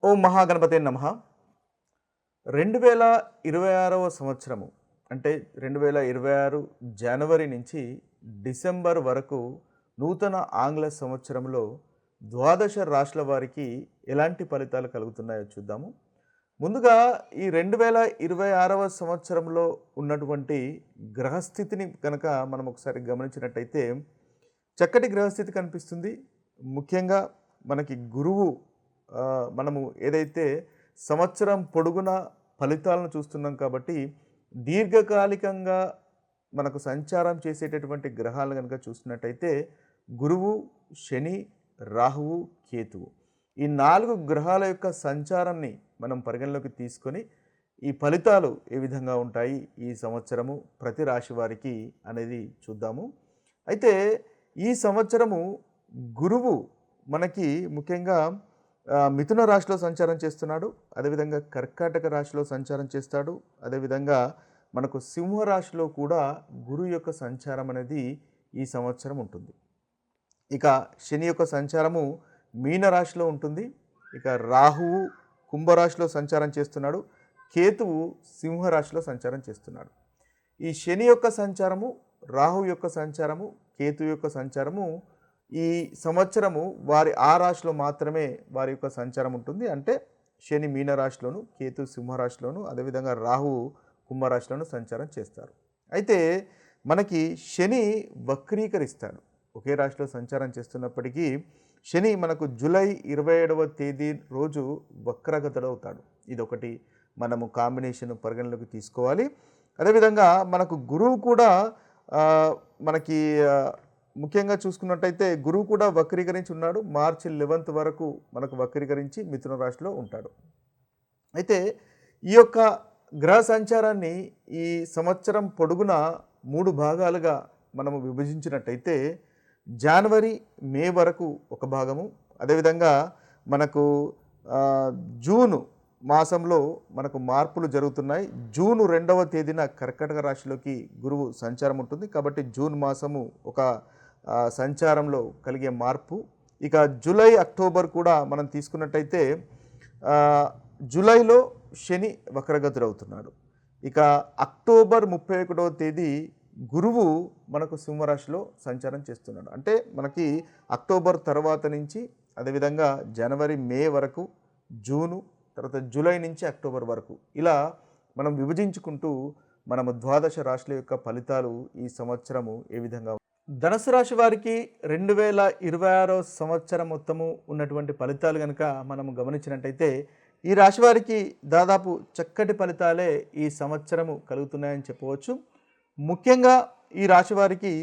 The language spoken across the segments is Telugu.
ఓం మహాగణపతే నమః. 2026వ సంవత్సరము అంటే 2026 జనవరి నుంచి డిసెంబర్ వరకు నూతన ఆంగ్ల సంవత్సరంలో ద్వాదశ రాశుల వారికి ఎలాంటి ఫలితాలు కలుగుతున్నాయో చూద్దాము. ముందుగా ఈ 2026వ సంవత్సరంలో ఉన్నటువంటి గ్రహస్థితిని కనుక మనం ఒకసారి గమనించినట్టయితే చక్కటి గ్రహస్థితి కనిపిస్తుంది. ముఖ్యంగా మనకి గురువు మనము ఏదైతే సంవత్సరం పొడుగున ఫలితాలను చూస్తున్నాం కాబట్టి దీర్ఘకాలికంగా మనకు సంచారం చేసేటటువంటి గ్రహాలను కనుక చూసినట్టయితే గురువు, శని, రాహువు, కేతువు ఈ 4 గ్రహాల యొక్క సంచారాన్ని మనం పరిగణలోకి తీసుకొని ఈ ఫలితాలు ఏ విధంగా ఉంటాయి ఈ సంవత్సరము ప్రతి రాశి వారికి అనేది చూద్దాము. అయితే ఈ సంవత్సరము గురువు మనకి ముఖ్యంగా మిథున రాశిలో సంచారం చేస్తున్నాడు. అదేవిధంగా కర్కాటక రాశిలో సంచారం చేస్తాడు. అదేవిధంగా మనకు సింహరాశిలో కూడా గురువు యొక్క సంచారం అనేది ఈ సంవత్సరం ఉంటుంది. ఇక శని యొక్క సంచారము మీనరాశిలో ఉంటుంది. ఇక రాహువు కుంభరాశిలో సంచారం చేస్తున్నాడు. కేతువు సింహరాశిలో సంచారం చేస్తున్నాడు. ఈ శని యొక్క సంచారము, రాహు యొక్క సంచారము, కేతు యొక్క సంచారము ఈ సంవత్సరము వారి ఆ రాశిలో మాత్రమే వారి యొక్క సంచారం ఉంటుంది. అంటే శని మీనరాశిలోను, కేతు సింహరాశిలోను, అదేవిధంగా రాహు కుంభరాశిలోను సంచారం చేస్తారు. అయితే మనకి శని వక్రీకరిస్తాడు. ఒకే రాశిలో సంచారం చేస్తున్నప్పటికీ శని మనకు జూలై 27వ తేదీ రోజు వక్రగతుడవుతాడు. ఇదొకటి మనము కాంబినేషన్ పరిగణలోకి తీసుకోవాలి. అదేవిధంగా మనకు గురువు కూడా మనకి ముఖ్యంగా చూసుకున్నట్టయితే గురువు కూడా వక్రీకరించి ఉన్నాడు. మార్చి 11th వరకు మనకు వక్రీకరించి మిథున రాశిలో ఉంటాడు. అయితే ఈ యొక్క గ్రహ సంచారాన్ని ఈ సంవత్సరం పొడుగున 3 భాగాలుగా మనము విభజించినట్టయితే జనవరి, మే వరకు ఒక భాగము, అదేవిధంగా మనకు జూను మాసంలో మనకు మార్పులు జరుగుతున్నాయి. జూన్ 2వ తేదీన కర్కాటక రాశిలోకి గురువు సంచారం ఉంటుంది. కాబట్టి జూన్ మాసము ఒక సంచారంలో కలిగే మార్పు. ఇక జూలై, అక్టోబర్ కూడా మనం తీసుకున్నట్టయితే జూలైలో శని వక్రగతుడవుతున్నాడు. ఇక అక్టోబర్ 31వ తేదీ గురువు మనకు సింహరాశిలో సంచారం చేస్తున్నాడు. అంటే మనకి అక్టోబర్ తర్వాత నుంచి అదేవిధంగా జనవరి, మే వరకు, జూను, తర్వాత జూలై నుంచి అక్టోబర్ వరకు ఇలా మనం విభజించుకుంటూ మనము ద్వాదశ రాశుల యొక్క ఫలితాలు ఈ సంవత్సరము ఏ విధంగా. ధనుసు రాశి వారికి 2026 సంవత్సరం మొత్తము ఉన్నటువంటి ఫలితాలు కనుక మనము గమనించినట్టయితే ఈ రాశి వారికి దాదాపు చక్కటి ఫలితాలే ఈ సంవత్సరము కలుగుతున్నాయని చెప్పవచ్చు. ముఖ్యంగా ఈ రాశి వారికి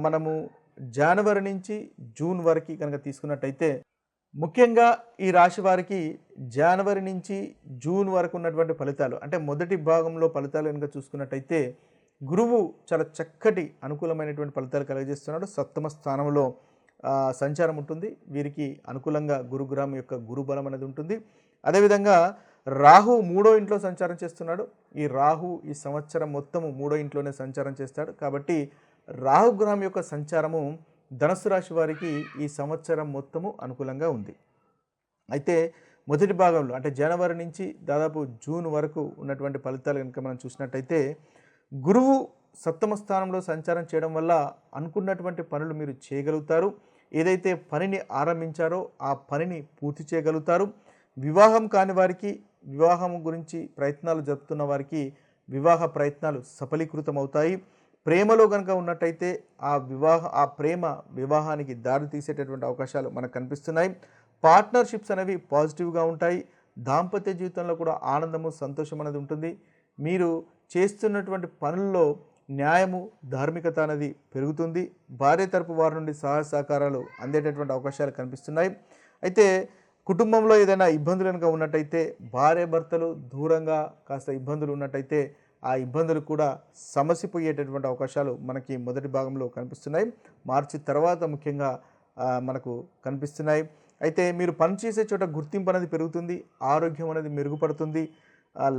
మనము జనవరి నుంచి జూన్ వరకు కనుక తీసుకున్నట్టయితే ముఖ్యంగా ఈ రాశి వారికి జనవరి నుంచి జూన్ వరకు ఉన్నటువంటి ఫలితాలు అంటే మొదటి భాగంలో ఫలితాలు కనుక చూసుకున్నట్టయితే గురువు చాలా చక్కటి అనుకూలమైనటువంటి ఫలితాలు కలుగజేస్తున్నాడు. సప్తమ స్థానంలో సంచారం ఉంటుంది. వీరికి అనుకూలంగా గురుగ్రహం యొక్క గురుబలం అనేది ఉంటుంది. అదేవిధంగా రాహు 3వ ఇంట్లో సంచారం చేస్తున్నాడు. ఈ రాహు ఈ సంవత్సరం మొత్తము 3వ ఇంట్లోనే సంచారం చేస్తాడు. కాబట్టి రాహుగ్రహం యొక్క సంచారము ధనుసు రాశి వారికి ఈ సంవత్సరం మొత్తము అనుకూలంగా ఉంది. అయితే మొదటి భాగంలో అంటే జనవరి నుంచి దాదాపు జూన్ వరకు ఉన్నటువంటి ఫలితాలు కనుక మనం చూసినట్టయితే గురువు సప్తమ స్థానంలో సంచారం చేయడం వల్ల అనుకున్నటువంటి పనులు మీరు చేయగలుగుతారు. ఏదైతే పనిని ఆరంభించారో ఆ పనిని పూర్తి చేయగలుగుతారు. వివాహం కాని వారికి, వివాహం గురించి ప్రయత్నాలు జరుపుతున్న వారికి వివాహ ప్రయత్నాలు సఫలీకృతం అవుతాయి. ప్రేమలో కనుక ఉన్నట్టయితే ఆ ప్రేమ వివాహానికి దారి తీసేటటువంటి అవకాశాలు మనకు కనిపిస్తున్నాయి. పార్ట్నర్షిప్స్ అనేవి పాజిటివ్గా ఉంటాయి. దాంపత్య జీవితంలో కూడా ఆనందము, సంతోషం అనేది ఉంటుంది. మీరు చేస్తున్నటువంటి పనుల్లో న్యాయము, ధార్మికత అనేది పెరుగుతుంది. భార్య తరపు వారి నుండి సహాయ సహకారాలు అందేటటువంటి అవకాశాలు కనిపిస్తున్నాయి. అయితే కుటుంబంలో ఏదైనా ఇబ్బందులు కనుక ఉన్నట్టయితే భార్య భర్తలు దూరంగా కాస్త ఇబ్బందులు ఉన్నట్టయితే ఆ ఇబ్బందులు కూడా సమసిపోయేటటువంటి అవకాశాలు మనకి మొదటి భాగంలో కనిపిస్తున్నాయి. మార్చి తర్వాత ముఖ్యంగా మనకు కనిపిస్తున్నాయి. అయితే మీరు పనిచేసే చోట గుర్తింపు అనేది పెరుగుతుంది. ఆరోగ్యం అనేది మెరుగుపడుతుంది.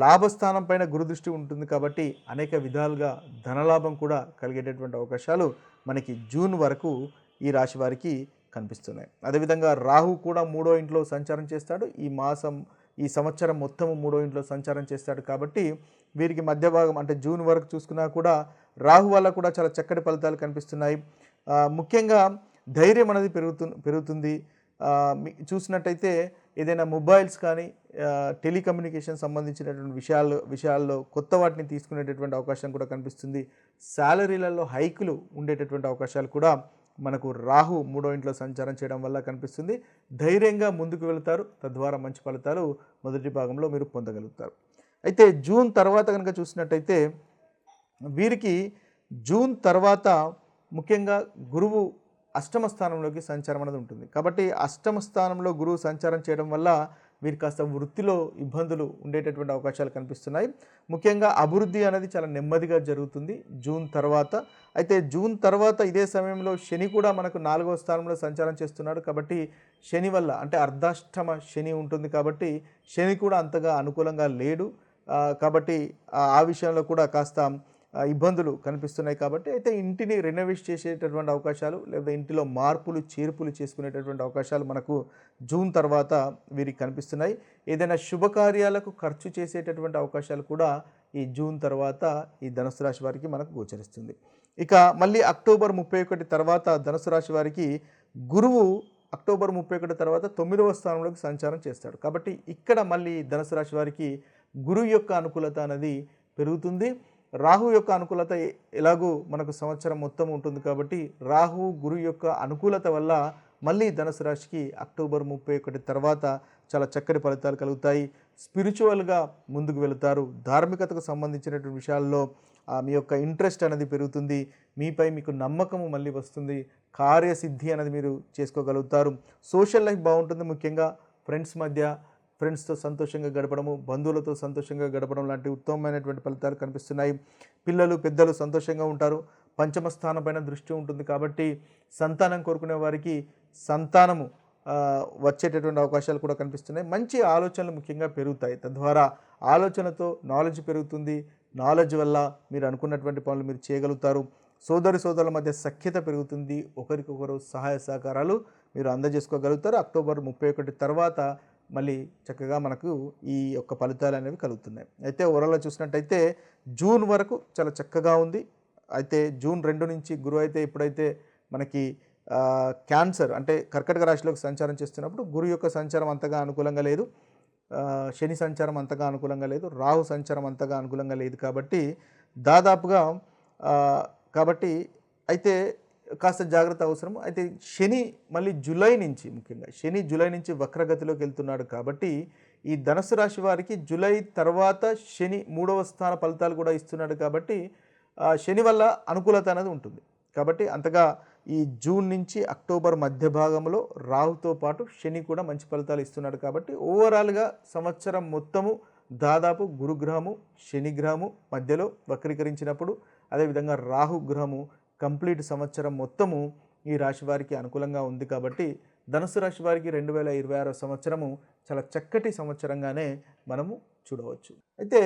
లాభస్థానం పైన గురుదృష్టి ఉంటుంది. కాబట్టి అనేక విధాలుగా ధనలాభం కూడా కలిగేటటువంటి అవకాశాలు మనకి జూన్ వరకు ఈ రాశి వారికి కనిపిస్తున్నాయి. అదేవిధంగా రాహు కూడా 3వ ఇంట్లో సంచారం చేస్తాడు. ఈ సంవత్సరం మొత్తం 3వ ఇంట్లో సంచారం చేస్తాడు కాబట్టి వీరికి మధ్య భాగం అంటే జూన్ వరకు చూసుకున్నా కూడా రాహు వల్ల కూడా చాలా చక్కటి ఫలితాలు కనిపిస్తున్నాయి. ముఖ్యంగా ధైర్యం అనేది పెరుగుతుంది. చూసినట్టయితే ఏదైనా మొబైల్స్ కానీ టెలికమ్యూనికేషన్ సంబంధించినటువంటి విషయాల్లో కొత్త వాటిని తీసుకునేటటువంటి అవకాశం కూడా కనిపిస్తుంది. శాలరీలలో హైకులు ఉండేటటువంటి అవకాశాలు కూడా మనకు రాహు 3వ ఇంట్లో సంచారం చేయడం వల్ల కనిపిస్తుంది. ధైర్యంగా ముందుకు వెళతారు, తద్వారా మంచి ఫలితాలు మొదటి భాగంలో మీరు పొందగలుగుతారు. అయితే జూన్ తర్వాత కనుక చూసినట్టయితే వీరికి జూన్ తర్వాత ముఖ్యంగా గురువు అష్టమ స్థానంలోకి సంచారం అనేది ఉంటుంది. కాబట్టి అష్టమ స్థానంలో గురువు సంచారం చేయడం వల్ల వీరికి కాస్త వృత్తిలో ఇబ్బందులు ఉండేటటువంటి అవకాశాలు కనిపిస్తున్నాయి. ముఖ్యంగా అభివృద్ధి అనేది చాలా నెమ్మదిగా జరుగుతుంది జూన్ తర్వాత. అయితే జూన్ తర్వాత ఇదే సమయంలో శని కూడా మనకు 4వ స్థానంలో సంచారం చేస్తున్నాడు. కాబట్టి శని వల్ల అంటే అర్ధాష్టమ శని ఉంటుంది కాబట్టి శని కూడా అంతగా అనుకూలంగా లేడు. కాబట్టి ఆ విషయంలో కూడా కాస్త ఇబ్బందులు కనిపిస్తున్నాయి. కాబట్టి అయితే ఇంటిని రెనోవేట్ చేసేటటువంటి అవకాశాలు లేదా ఇంటిలో మార్పులు చేర్పులు చేసుకునేటటువంటి అవకాశాలు మనకు జూన్ తర్వాత వీరికి కనిపిస్తున్నాయి. ఏదైనా శుభకార్యాలకు ఖర్చు చేసేటటువంటి అవకాశాలు కూడా ఈ జూన్ తర్వాత ఈ ధనుసు రాశి వారికి మనకు గోచరిస్తుంది. ఇక మళ్ళీ అక్టోబర్ 31 తర్వాత ధనుసు రాశి వారికి గురువు అక్టోబర్ 31 తర్వాత 9వ స్థానంలోకి సంచారం చేస్తాడు. కాబట్టి ఇక్కడ మళ్ళీ ధనుసు రాశి వారికి గురువు యొక్క అనుకూలత అనేది పెరుగుతుంది. రాహు యొక్క అనుకూలత ఎలాగూ మనకు సంవత్సరం మొత్తం ఉంటుంది కాబట్టి రాహు గురువు యొక్క అనుకూలత వల్ల మళ్ళీ ధనుసు రాశికి అక్టోబర్ 31 తర్వాత చాలా చక్కటి ఫలితాలు కలుగుతాయి. స్పిరిచువల్గా ముందుకు వెళుతారు. ధార్మికతకు సంబంధించినటువంటి విషయాల్లో మీ యొక్క ఇంట్రెస్ట్ అనేది పెరుగుతుంది. మీపై మీకు నమ్మకము మళ్ళీ వస్తుంది. కార్యసిద్ధి అనేది మీరు చేసుకోగలుగుతారు. సోషల్ లైఫ్ బాగుంటుంది. ముఖ్యంగా ఫ్రెండ్స్తో సంతోషంగా గడపడము, బంధువులతో సంతోషంగా గడపడం లాంటి ఉత్తమమైనటువంటి ఫలితాలు కనిపిస్తున్నాయి. పిల్లలు పెద్దలు సంతోషంగా ఉంటారు. పంచమ స్థానం పైన దృష్టి ఉంటుంది కాబట్టి సంతానం కోరుకునే వారికి సంతానము వచ్చేటటువంటి అవకాశాలు కూడా కనిపిస్తున్నాయి. మంచి ఆలోచనలు ముఖ్యంగా పెరుగుతాయి. తద్వారా ఆలోచనతో నాలెడ్జ్ పెరుగుతుంది. నాలెడ్జ్ వల్ల మీరు అనుకున్నటువంటి పనులు మీరు చేయగలుగుతారు. సోదరుల మధ్య సఖ్యత పెరుగుతుంది. ఒకరికొకరు సహాయ సహకారాలు మీరు అందజేసుకోగలుగుతారు. అక్టోబర్ 31 తర్వాత మళ్ళీ చక్కగా మనకు ఈ యొక్క ఫలితాలు అనేవి కలుగుతున్నాయి. అయితే ఓవరాల్గా చూసినట్టయితే జూన్ వరకు చాలా చక్కగా ఉంది. అయితే జూన్ 2 నుంచి గురువు అయితే ఎప్పుడైతే మనకి క్యాన్సర్ అంటే కర్కటక రాశిలోకి సంచారం చేస్తున్నప్పుడు గురువు యొక్క సంచారం అంతగా అనుకూలంగా లేదు. శని సంచారం అంతగా అనుకూలంగా లేదు. రాహు సంచారం అంతగా అనుకూలంగా లేదు. కాబట్టి దాదాపుగా కాబట్టి అయితే కాస్త జాగ్రత్త అవసరం. అయితే శని మళ్ళీ ముఖ్యంగా శని జూలై నుంచి వక్రగతిలోకి వెళ్తున్నాడు. కాబట్టి ఈ ధనుసు రాశి వారికి జూలై తర్వాత శని 3వ స్థాన ఫలితాలు కూడా ఇస్తున్నాడు. కాబట్టి శని వల్ల అనుకూలత అనేది ఉంటుంది. కాబట్టి అంతగా ఈ జూన్ నుంచి అక్టోబర్ మధ్య భాగంలో రాహుతో పాటు శని కూడా మంచి ఫలితాలు ఇస్తున్నాడు. కాబట్టి ఓవరాల్గా సంవత్సరం మొత్తము దాదాపు గురుగ్రహము శనిగ్రహము మధ్యలో వక్రీకరించినప్పుడు అదేవిధంగా రాహుగ్రహము కంప్లీట్ సంవత్సరం మొత్తము ఈ రాశి వారికి అనుకూలంగా ఉంది. కాబట్టి ధనుసు రాశి వారికి 2026 సంవత్సరము చాలా చక్కటి సంవత్సరంగానే మనము చూడవచ్చు. అయితే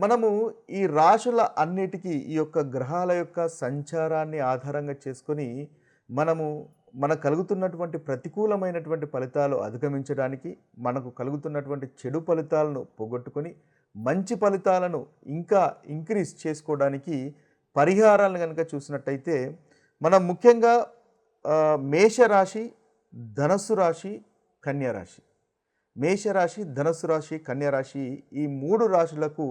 మనము ఈ రాశుల అన్నిటికీ ఈ యొక్క గ్రహాల యొక్క సంచారాన్ని ఆధారంగా చేసుకొని మనకు కలుగుతున్నటువంటి ప్రతికూలమైనటువంటి ఫలితాలు అధిగమించడానికి, మనకు కలుగుతున్నటువంటి చెడు ఫలితాలను పోగొట్టుకొని మంచి ఫలితాలను ఇంకా ఇంక్రీజ్ చేసుకోవడానికి పరిహారాలను కనుక చూసినట్టయితే మనం ముఖ్యంగా మేషరాశి, ధనస్సు రాశి, కన్యరాశి, మేషరాశి, ధనస్సు రాశి, కన్యరాశి ఈ 3 రాశులకు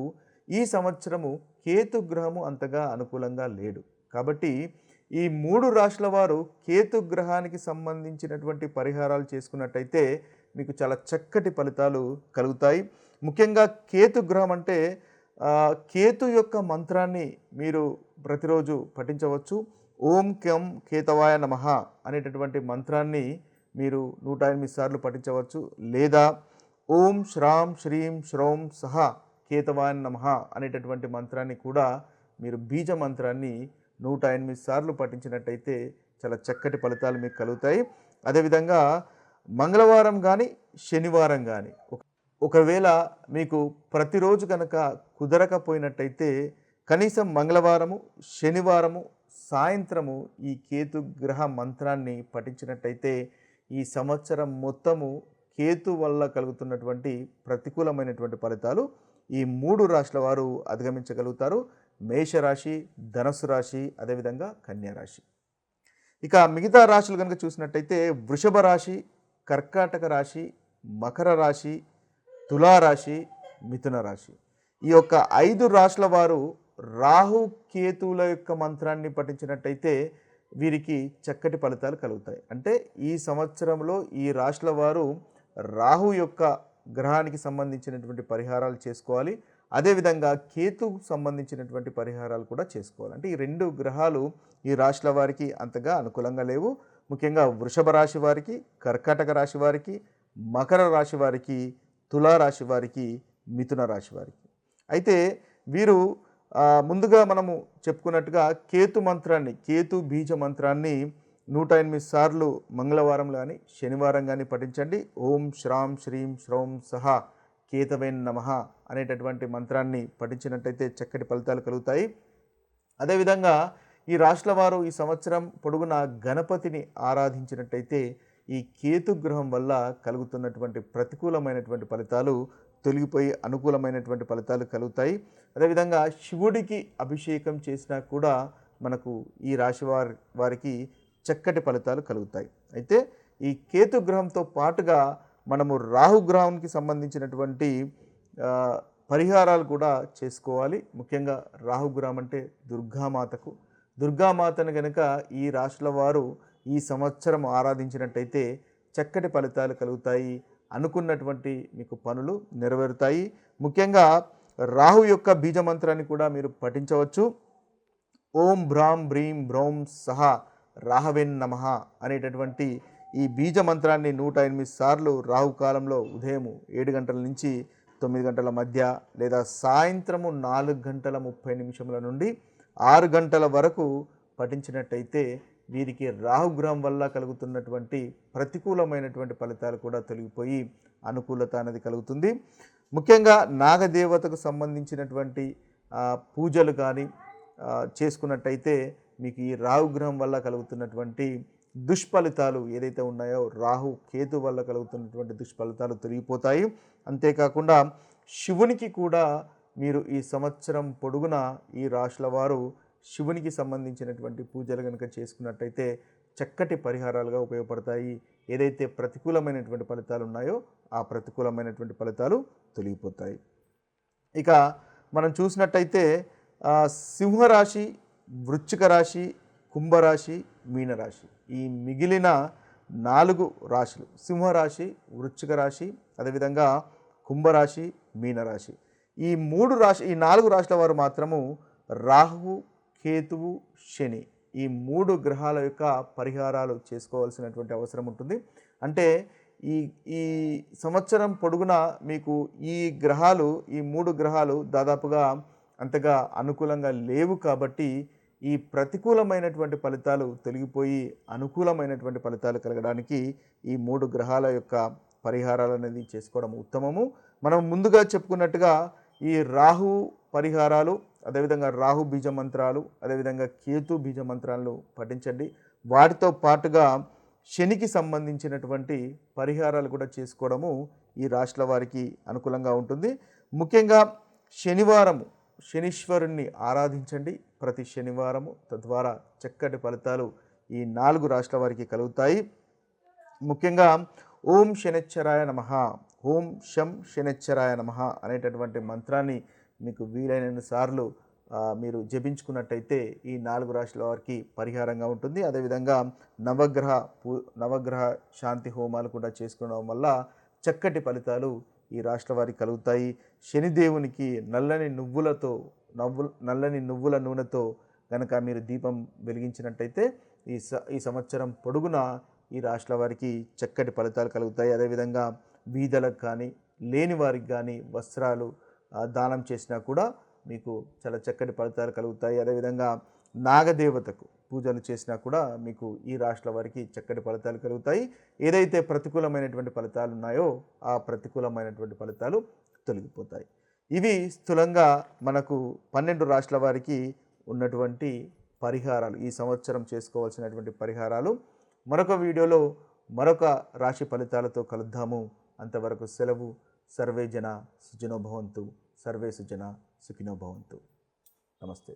ఈ సంవత్సరము కేతుగ్రహము అంతగా అనుకూలంగా లేడు. కాబట్టి ఈ 3 రాశుల వారు కేతుగ్రహానికి సంబంధించినటువంటి పరిహారాలు చేసుకున్నట్టయితే మీకు చాలా చక్కటి ఫలితాలు కలుగుతాయి. ముఖ్యంగా కేతుగ్రహం అంటే కేతు యొక్క మంత్రాన్ని మీరు ప్రతిరోజు పఠించవచ్చు. ఓం కెం కేతవాయ నమః అనేటటువంటి మంత్రాన్ని మీరు 108 సార్లు పఠించవచ్చు. లేదా ఓం శ్రాం శ్రీం శ్రౌం సహ కేతవాయ నమః అనేటటువంటి మంత్రాన్ని కూడా మీరు బీజ మంత్రాన్ని 108 సార్లు పఠించినట్టయితే చాలా చక్కటి ఫలితాలు మీకు కలుగుతాయి. అదేవిధంగా మంగళవారం కానీ శనివారం కానీ ఒకవేళ మీకు ప్రతిరోజు కనుక కుదరకపోయినట్టయితే కనీసం మంగళవారము, శనివారము సాయంత్రము ఈ కేతు గ్రహ మంత్రాన్ని పఠించినట్టయితే ఈ సంవత్సరం మొత్తము కేతు వల్ల కలుగుతున్నటువంటి ప్రతికూలమైనటువంటి ఫలితాలు ఈ 3 రాశుల వారు అధిగమించగలుగుతారు. మేషరాశి, ధనస్సు రాశి, అదేవిధంగా కన్యా రాశి. ఇక మిగతా రాశులు కనుక చూసినట్టయితే వృషభ రాశి, కర్కాటక రాశి, మకర రాశి, తులారాశి, మిథున రాశి. ఈ యొక్క 5 రాశుల వారు రాహు కేతువుల యొక్క మంత్రాన్ని పఠించినట్టయితే వీరికి చక్కటి ఫలితాలు కలుగుతాయి. అంటే ఈ సంవత్సరంలో ఈ రాశుల వారు రాహు యొక్క గ్రహానికి సంబంధించినటువంటి పరిహారాలు చేసుకోవాలి. అదేవిధంగా కేతుకు సంబంధించినటువంటి పరిహారాలు కూడా చేసుకోవాలి. అంటే ఈ 2 గ్రహాలు ఈ రాశుల వారికి అంతగా అనుకూలంగా లేవు. ముఖ్యంగా వృషభ రాశి వారికి, కర్కాటక రాశి వారికి, మకర రాశి వారికి, తులారాశి వారికి, మిథున రాశి వారికి. అయితే వీరు ముందుగా మనము చెప్పుకున్నట్టుగా కేతు మంత్రాన్ని, కేతు బీజ మంత్రాన్ని 108 సార్లు మంగళవారం కానీ శనివారం కానీ పఠించండి. ఓం శ్రాం శ్రీం శ్రౌం సహా కేతవేన్ నమః అనేటటువంటి మంత్రాన్ని పఠించినట్టయితే చక్కటి ఫలితాలు కలుగుతాయి. అదేవిధంగా ఈ రాశుల వారు ఈ సంవత్సరం పొడుగున గణపతిని ఆరాధించినట్టయితే ఈ కేతు గ్రహం వల్ల కలుగుతున్నటువంటి ప్రతికూలమైనటువంటి ఫలితాలు తొలగిపోయి అనుకూలమైనటువంటి ఫలితాలు కలుగుతాయి. అదేవిధంగా శివుడికి అభిషేకం చేసినా కూడా మనకు ఈ రాశి వారికి చక్కటి ఫలితాలు కలుగుతాయి. అయితే ఈ కేతు గ్రహంతో పాటుగా మనము రాహుగ్రహానికి సంబంధించినటువంటి పరిహారాలు కూడా చేసుకోవాలి. ముఖ్యంగా రాహుగ్రహం అంటే దుర్గామాతను కనుక ఈ రాశుల వారు ఈ సంవత్సరం ఆరాధించినట్టయితే చక్కటి ఫలితాలు కలుగుతాయి. అనుకున్నటువంటి మీకు పనులు నెరవేరుతాయి. ముఖ్యంగా రాహు యొక్క బీజమంత్రాన్ని కూడా మీరు పఠించవచ్చు. ఓం భ్రాం భ్రీం భ్రౌం సహా రాహవేన్ నమః అనేటటువంటి ఈ బీజ మంత్రాన్ని 108 సార్లు రాహుకాలంలో ఉదయం 7 గంటల నుంచి 9 గంటల మధ్య లేదా సాయంత్రము 4 గంటల 30 నిమిషముల నుండి 6 గంటల వరకు పఠించినట్టయితే వీరికి రాహుగ్రహం వల్ల కలుగుతున్నటువంటి ప్రతికూలమైనటువంటి ఫలితాలు కూడా తొలగిపోయి అనుకూలత అనేది కలుగుతుంది. ముఖ్యంగా నాగదేవతకు సంబంధించినటువంటి పూజలు కానీ చేసుకున్నట్టయితే మీకు ఈ రాహుగ్రహం వల్ల కలుగుతున్నటువంటి దుష్ఫలితాలు ఏదైతే ఉన్నాయో రాహు కేతు వల్ల కలుగుతున్నటువంటి దుష్ఫలితాలు తొలగిపోతాయి. అంతేకాకుండా శివునికి కూడా మీరు ఈ సంవత్సరం పొడుగున ఈ రాశుల వారు శివునికి సంబంధించినటువంటి పూజలు కనుక చేసుకున్నట్టయితే చక్కటి పరిహారాలుగా ఉపయోగపడతాయి. ఏదైతే ప్రతికూలమైనటువంటి ఫలితాలు ఉన్నాయో ఆ ప్రతికూలమైనటువంటి ఫలితాలు తొలగిపోతాయి. ఇక మనం చూసినట్టయితే సింహరాశి, వృశ్చిక రాశి, కుంభరాశి, మీనరాశి ఈ మిగిలిన 4 రాశులు సింహరాశి, వృశ్చిక రాశి, అదేవిధంగా కుంభరాశి, మీనరాశి ఈ 4 రాశుల వారు మాత్రము రాహువు, కేతువు, శని ఈ 3 గ్రహాల యొక్క పరిహారాలు చేసుకోవాల్సినటువంటి అవసరం ఉంటుంది. అంటే ఈ సంవత్సరం పొడుగున మీకు ఈ 3 గ్రహాలు దాదాపుగా అంతగా అనుకూలంగా లేవు. కాబట్టి ఈ ప్రతికూలమైనటువంటి ఫలితాలు తొలగిపోయి అనుకూలమైనటువంటి ఫలితాలు కలగడానికి ఈ 3 గ్రహాల యొక్క పరిహారాలు అనేది చేసుకోవడం ఉత్తమము. మనం ముందుగా చెప్పుకున్నట్టుగా ఈ రాహు పరిహారాలు, అదేవిధంగా రాహు బీజ మంత్రాలు, అదేవిధంగా కేతు బీజ మంత్రాలను పఠించండి. వాటితో పాటుగా శనికి సంబంధించినటువంటి పరిహారాలు కూడా చేసుకోవడము ఈ రాశుల వారికి అనుకూలంగా ఉంటుంది. ముఖ్యంగా శనీశ్వరుణ్ణి ఆరాధించండి ప్రతి శనివారము. తద్వారా చక్కటి ఫలితాలు ఈ 4 రాశుల వారికి కలుగుతాయి. ముఖ్యంగా ఓం శనిశ్చరాయ నమః, ఓం శం శనిశ్చరాయ నమః అనేటటువంటి మంత్రాన్ని మీకు వీలైన సార్లు మీరు జపించుకున్నట్టయితే ఈ 4 రాశుల వారికి పరిహారంగా ఉంటుంది. అదేవిధంగా నవగ్రహ శాంతి హోమాలు కూడా చేసుకోవడం వల్ల చక్కటి ఫలితాలు ఈ రాశుల వారికి కలుగుతాయి. శనిదేవునికి నల్లని నువ్వుల నూనెతో కనుక మీరు దీపం వెలిగించినట్టయితే ఈ సంవత్సరం పొడుగున ఈ రాశుల వారికి చక్కటి ఫలితాలు కలుగుతాయి. అదేవిధంగా బీదలకు కానీ లేని వారికి కానీ వస్త్రాలు దానం చేసినా కూడా మీకు చాలా చక్కటి ఫలితాలు కలుగుతాయి. అదేవిధంగా నాగదేవతకు పూజలు చేసినా కూడా మీకు ఈ రాశుల వారికి చక్కటి ఫలితాలు కలుగుతాయి. ఏదైతే ప్రతికూలమైనటువంటి ఫలితాలు ఉన్నాయో ఆ ప్రతికూలమైనటువంటి ఫలితాలు తొలగిపోతాయి. ఇవి స్థూలంగా మనకు 12 రాశుల వారికి ఉన్నటువంటి పరిహారాలు, ఈ సంవత్సరం చేసుకోవాల్సినటువంటి పరిహారాలు మరొక వీడియోలో మరొక రాశి ఫలితాలతో కలుద్దాము. అంతవరకు సెలవు. సర్వే జన సుఖినో భవంతు. సర్వే సుజన సుఖినో భవంతు. నమస్తే.